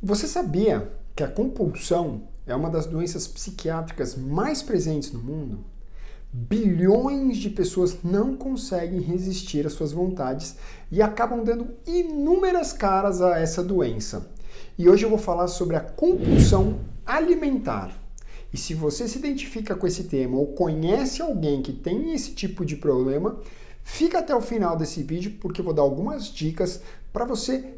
Você sabia que a compulsão é uma das doenças psiquiátricas mais presentes no mundo? Bilhões de pessoas não conseguem resistir às suas vontades e acabam dando inúmeras caras a essa doença. E hoje eu vou falar sobre a compulsão alimentar. E se você se identifica com esse tema ou conhece alguém que tem esse tipo de problema, fica até o final desse vídeo porque eu vou dar algumas dicas para você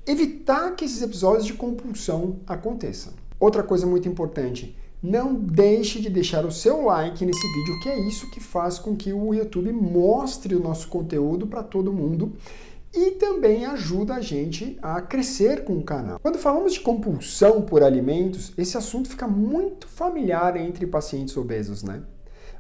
evitar que esses episódios de compulsão aconteçam. Outra coisa muito importante, não deixe de deixar o seu like nesse vídeo, que é isso que faz com que o YouTube mostre o nosso conteúdo para todo mundo e também ajuda a gente a crescer com o canal. Quando falamos de compulsão por alimentos, esse assunto fica muito familiar entre pacientes obesos, né?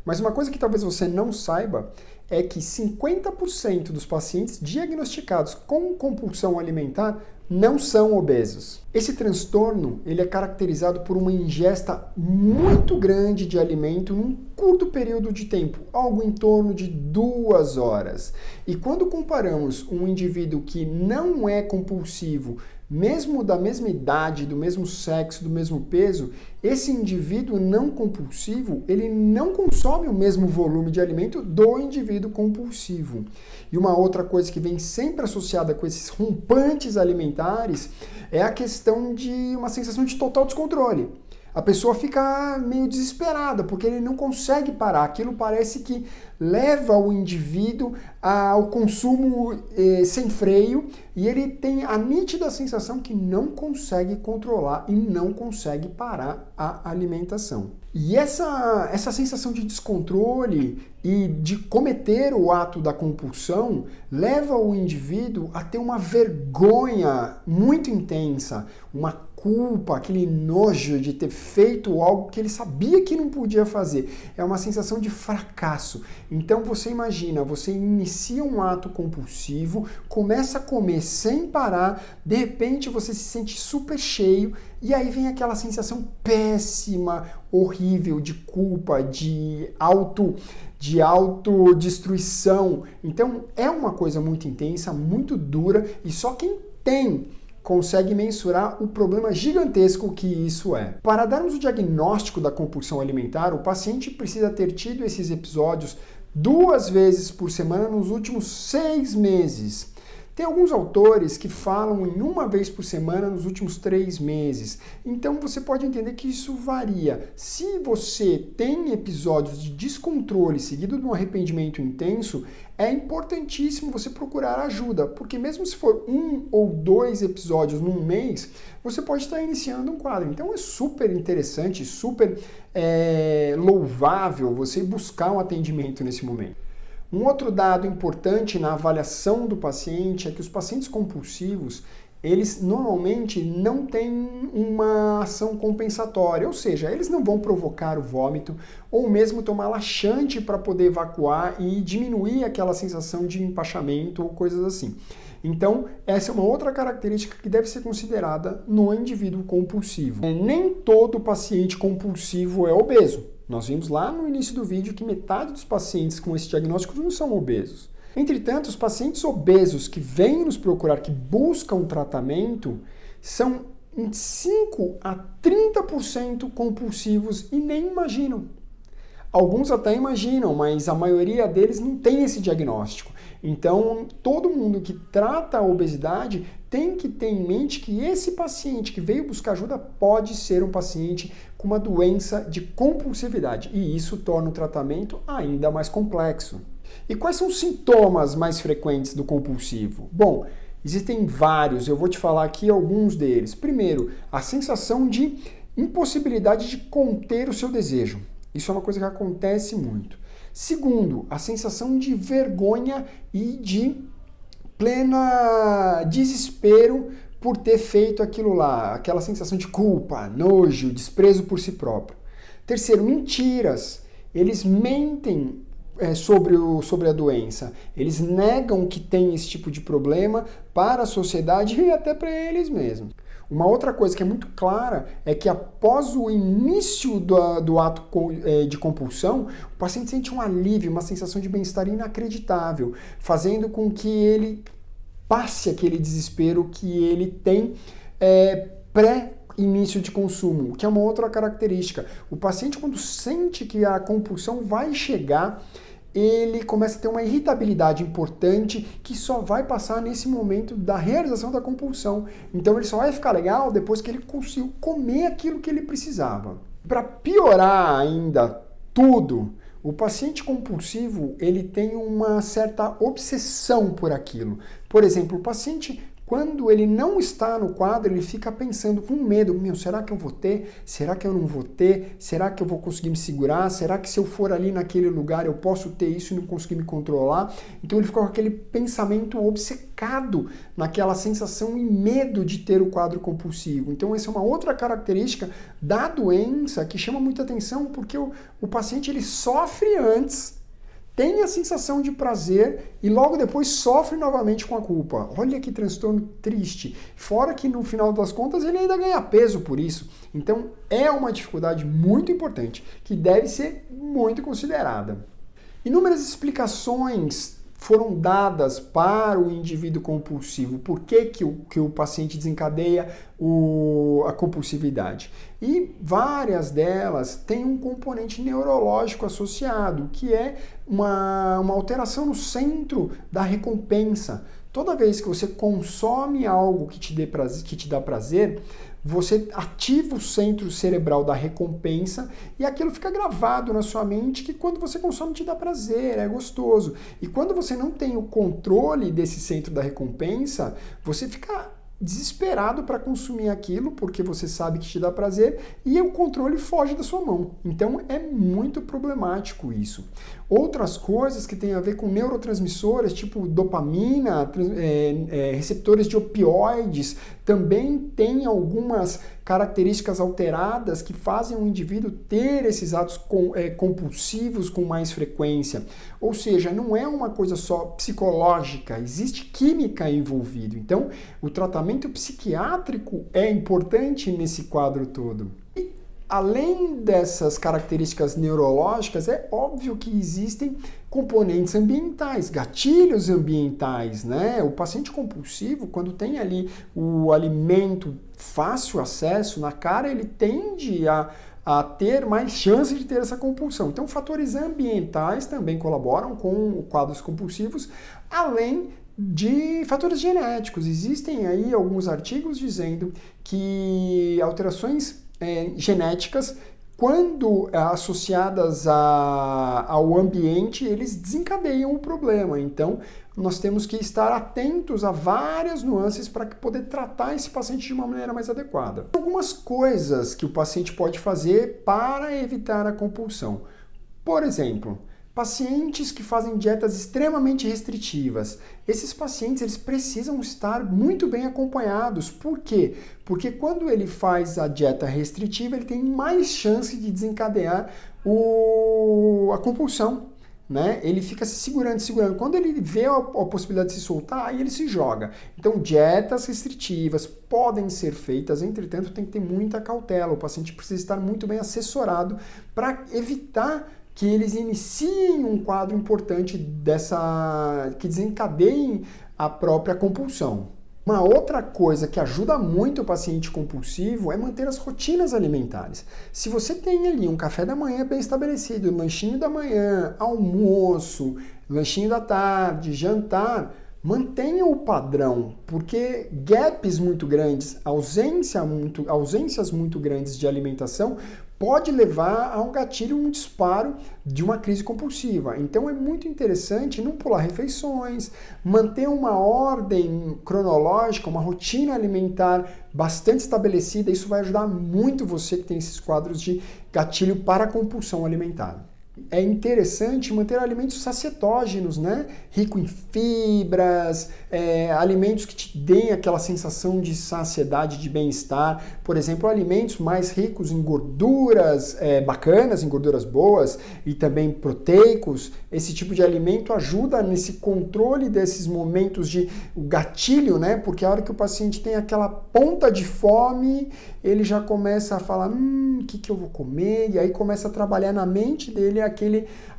Mas uma coisa que talvez você não saiba é que 50% dos pacientes diagnosticados com compulsão alimentar não são obesos. Esse transtorno ele é caracterizado por uma ingesta muito grande de alimento num curto período de tempo, algo em torno de 2 horas. E quando comparamos um indivíduo que não é compulsivo, mesmo da mesma idade, do mesmo sexo, do mesmo peso, esse indivíduo não compulsivo, ele não consome o mesmo volume de alimento do indivíduo compulsivo. E uma outra coisa que vem sempre associada com esses rompantes alimentares é a questão de uma sensação de total descontrole. A pessoa fica meio desesperada, porque ele não consegue parar. Aquilo parece que leva o indivíduo ao consumo sem freio e ele tem a nítida sensação que não consegue controlar e não consegue parar a alimentação. E essa sensação de descontrole e de cometer o ato da compulsão leva o indivíduo a ter uma vergonha muito intensa, uma culpa, aquele nojo de ter feito algo que ele sabia que não podia fazer. É uma sensação de fracasso. Então você imagina, você inicia um ato compulsivo, começa a comer sem parar, de repente você se sente super cheio e aí vem aquela sensação péssima, horrível de culpa, de autodestruição. Então é uma coisa muito intensa, muito dura e só quem tem consegue mensurar o problema gigantesco que isso é. Para darmos o diagnóstico da compulsão alimentar, o paciente precisa ter tido esses episódios 2 vezes por semana nos últimos 6 meses. Tem alguns autores que falam em 1 vez por semana nos últimos 3 meses. Então você pode entender que isso varia. Se você tem episódios de descontrole seguido de um arrependimento intenso, é importantíssimo você procurar ajuda, porque mesmo se for 1 ou 2 episódios num mês, você pode estar iniciando um quadro. Então é super interessante, super louvável você buscar um atendimento nesse momento. Um outro dado importante na avaliação do paciente é que os pacientes compulsivos, eles normalmente não têm uma ação compensatória, ou seja, eles não vão provocar o vômito ou mesmo tomar laxante para poder evacuar e diminuir aquela sensação de empachamento ou coisas assim. Então, essa é uma outra característica que deve ser considerada no indivíduo compulsivo. Nem todo paciente compulsivo é obeso. Nós vimos lá no início do vídeo que metade dos pacientes com esse diagnóstico não são obesos. Entretanto, os pacientes obesos que vêm nos procurar, que buscam tratamento, são em 5 a 30% compulsivos e nem imaginam. Alguns até imaginam, mas a maioria deles não tem esse diagnóstico. Então, todo mundo que trata a obesidade tem que ter em mente que esse paciente que veio buscar ajuda pode ser um paciente com uma doença de compulsividade. E isso torna o tratamento ainda mais complexo. E quais são os sintomas mais frequentes do compulsivo? Bom, existem vários, eu vou te falar aqui alguns deles. Primeiro, a sensação de impossibilidade de conter o seu desejo. Isso é uma coisa que acontece muito. Segundo, a sensação de vergonha e de plena desespero por ter feito aquilo lá, aquela sensação de culpa, nojo, desprezo por si próprio. Terceiro, mentiras. Eles mentem sobre a doença. Eles negam que tem esse tipo de problema para a sociedade e até para eles mesmos. Uma outra coisa que é muito clara é que após o início do ato de compulsão, o paciente sente um alívio, uma sensação de bem-estar inacreditável, fazendo com que ele passe aquele desespero que ele tem pré-início de consumo, que é uma outra característica. O paciente, quando sente que a compulsão vai chegar, ele começa a ter uma irritabilidade importante que só vai passar nesse momento da realização da compulsão. Então ele só vai ficar legal depois que ele conseguiu comer aquilo que ele precisava. Para piorar ainda tudo, o paciente compulsivo ele tem uma certa obsessão por aquilo. Por exemplo, o paciente, quando ele não está no quadro, ele fica pensando com medo, será que eu vou ter? Será que eu não vou ter? Será que eu vou conseguir me segurar? Será que se eu for ali naquele lugar eu posso ter isso e não conseguir me controlar? Então ele fica com aquele pensamento obcecado naquela sensação e medo de ter o quadro compulsivo. Então essa é uma outra característica da doença que chama muita atenção, porque o paciente ele sofre antes, tem a sensação de prazer e logo depois sofre novamente com a culpa. Olha que transtorno triste. Fora que no final das contas ele ainda ganha peso por isso. Então é uma dificuldade muito importante que deve ser muito considerada. Inúmeras explicações foram dadas para o indivíduo compulsivo. Por que o paciente desencadeia a compulsividade? E várias delas têm um componente neurológico associado, que é uma alteração no centro da recompensa. Toda vez que você consome algo que te dá prazer, você ativa o centro cerebral da recompensa e aquilo fica gravado na sua mente que quando você consome te dá prazer, é gostoso. E quando você não tem o controle desse centro da recompensa, você fica desesperado para consumir aquilo porque você sabe que te dá prazer e o controle foge da sua mão. Então é muito problemático isso. Outras coisas que têm a ver com neurotransmissores, tipo dopamina, receptores de opioides, também têm algumas características alteradas que fazem o indivíduo ter esses atos compulsivos com mais frequência. Ou seja, não é uma coisa só psicológica, existe química envolvida. Então, o tratamento psiquiátrico é importante nesse quadro todo. E, além dessas características neurológicas, é óbvio que existem componentes ambientais, gatilhos ambientais, né? O paciente compulsivo, quando tem ali o alimento fácil acesso na cara, ele tende a ter mais chance de ter essa compulsão. Então, fatores ambientais também colaboram com quadros compulsivos, além de fatores genéticos. Existem aí alguns artigos dizendo que alterações genéticas, quando associadas ao ambiente, eles desencadeiam o problema. Então, nós temos que estar atentos a várias nuances para poder tratar esse paciente de uma maneira mais adequada. Algumas coisas que o paciente pode fazer para evitar a compulsão. Por exemplo, pacientes que fazem dietas extremamente restritivas. Esses pacientes eles precisam estar muito bem acompanhados. Por quê? Porque quando ele faz a dieta restritiva, ele tem mais chance de desencadear a compulsão. Né? Ele fica se segurando. Quando ele vê a possibilidade de se soltar, aí ele se joga. Então, dietas restritivas podem ser feitas, entretanto, tem que ter muita cautela. O paciente precisa estar muito bem assessorado para evitar que eles iniciem um quadro importante que desencadeiem a própria compulsão. Uma outra coisa que ajuda muito o paciente compulsivo é manter as rotinas alimentares. Se você tem ali um café da manhã bem estabelecido, lanchinho da manhã, almoço, lanchinho da tarde, jantar, mantenha o padrão, porque gaps muito grandes, ausências muito grandes de alimentação pode levar a um gatilho, um disparo de uma crise compulsiva. Então é muito interessante não pular refeições, manter uma ordem cronológica, uma rotina alimentar bastante estabelecida. Isso vai ajudar muito você que tem esses quadros de gatilho para a compulsão alimentar. É interessante manter alimentos sacietógenos, né? Rico em fibras, alimentos que te deem aquela sensação de saciedade, de bem-estar. Por exemplo, alimentos mais ricos em gorduras bacanas, em gorduras boas e também proteicos. Esse tipo de alimento ajuda nesse controle desses momentos de gatilho, né? Porque a hora que o paciente tem aquela ponta de fome, ele já começa a falar, o que eu vou comer? E aí começa a trabalhar na mente dele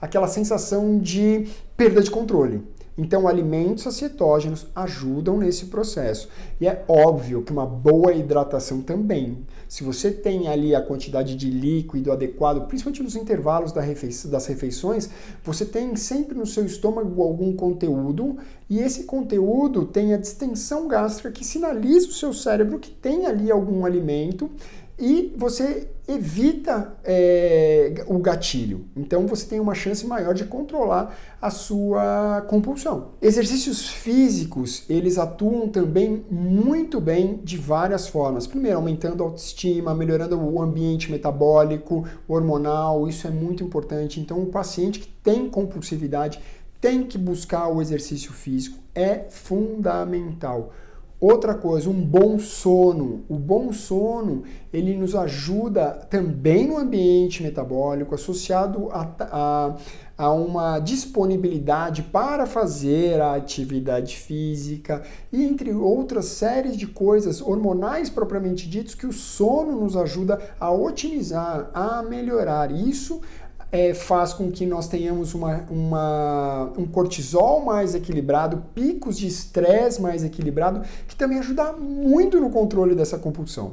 aquela sensação de perda de controle. Então, alimentos acetógenos ajudam nesse processo. E é óbvio que uma boa hidratação também. Se você tem ali a quantidade de líquido adequado, principalmente nos intervalos das refeições, você tem sempre no seu estômago algum conteúdo e esse conteúdo tem a distensão gástrica que sinaliza o seu cérebro que tem ali algum alimento e você evita o gatilho. Então você tem uma chance maior de controlar a sua compulsão. Exercícios físicos, eles atuam também muito bem de várias formas. Primeiro, aumentando a autoestima, melhorando o ambiente metabólico, hormonal, isso é muito importante. Então o paciente que tem compulsividade tem que buscar o exercício físico, é fundamental. Outra coisa, um bom sono. O bom sono, ele nos ajuda também no ambiente metabólico, associado a uma disponibilidade para fazer a atividade física e entre outras séries de coisas hormonais propriamente ditas que o sono nos ajuda a otimizar, a melhorar. Isso faz com que nós tenhamos um cortisol mais equilibrado, picos de estresse mais equilibrado, que também ajuda muito no controle dessa compulsão.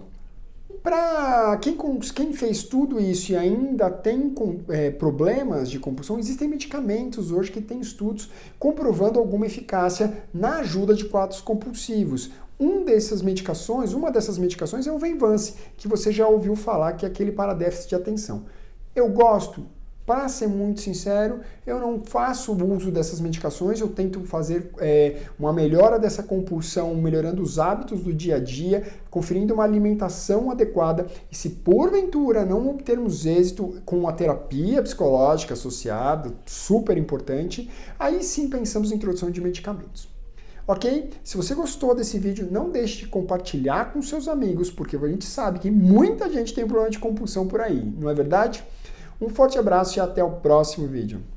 Para quem fez tudo isso e ainda tem problemas de compulsão, existem medicamentos hoje que têm estudos comprovando alguma eficácia na ajuda de quadros compulsivos. Uma dessas medicações é o Venvance, que você já ouviu falar, que é aquele para déficit de atenção. Eu gosto. Para ser muito sincero, eu não faço uso dessas medicações, eu tento fazer uma melhora dessa compulsão, melhorando os hábitos do dia a dia, conferindo uma alimentação adequada e se porventura não obtermos êxito com a terapia psicológica associada, super importante, aí sim pensamos em introdução de medicamentos. Ok? Se você gostou desse vídeo, não deixe de compartilhar com seus amigos, porque a gente sabe que muita gente tem problema de compulsão por aí, não é verdade? Um forte abraço e até o próximo vídeo.